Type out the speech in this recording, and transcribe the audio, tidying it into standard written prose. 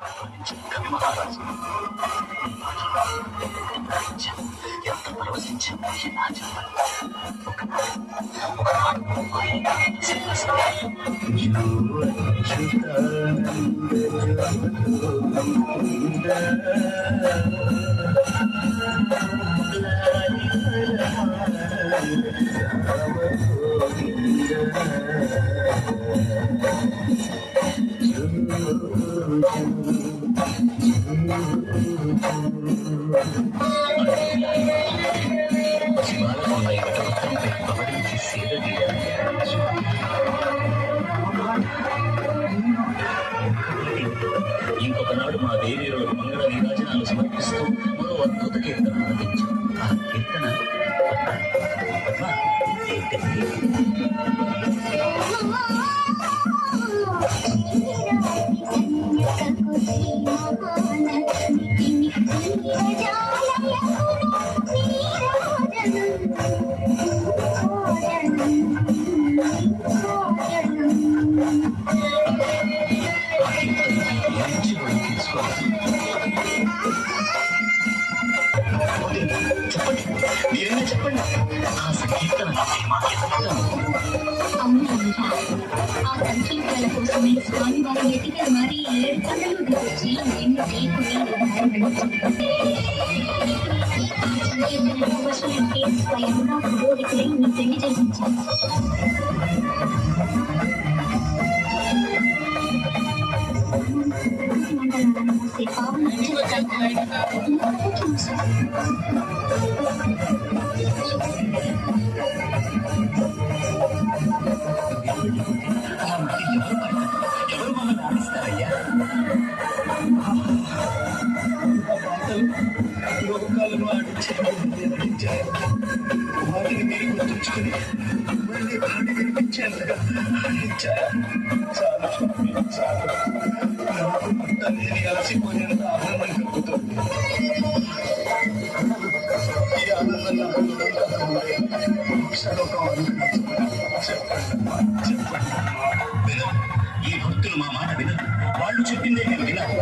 కవి మహారాజు ఎంత పరవశించామో ఎలా చెప్పాలి. ఒకనాడు ఇంకొకనాడు మా దేవీరులకు మంగళ నీరాజనాలు సమర్పిస్తూ మరో అద్భుత కీర్తన ఆలపించాం. ఆ కీర్తన చెప్పండి, మీరైనా చెప్పండి. ఆ సంకీర్తన ఆ సంకీర్తనల కోసమే స్వామివారి ఎతికల మరి 7 కళ్ళలు దిగొచ్చి నిన్ను తీసుకుని సంకీర్తనకి స్వయంగా పురోహితులై నీ పెళ్లి జరిపించాను. మండలాలను మూసే పావన ఎవరు మమ్మల్ని ఆడిస్తారయ్యా? లోకాలను ఆడించారు. వాటిని మీరు గుర్తుంచుకుని మళ్ళీ పాటి వినిపించారు. తల్లిని అలసిపోయినంత ఆనందం కలుగుతుంది. ఈ ఆనందంగా చెప్పండి. ఈ భక్తులు మా మాట వినరు. వాళ్ళు చెప్పిందే నేను వినాలి.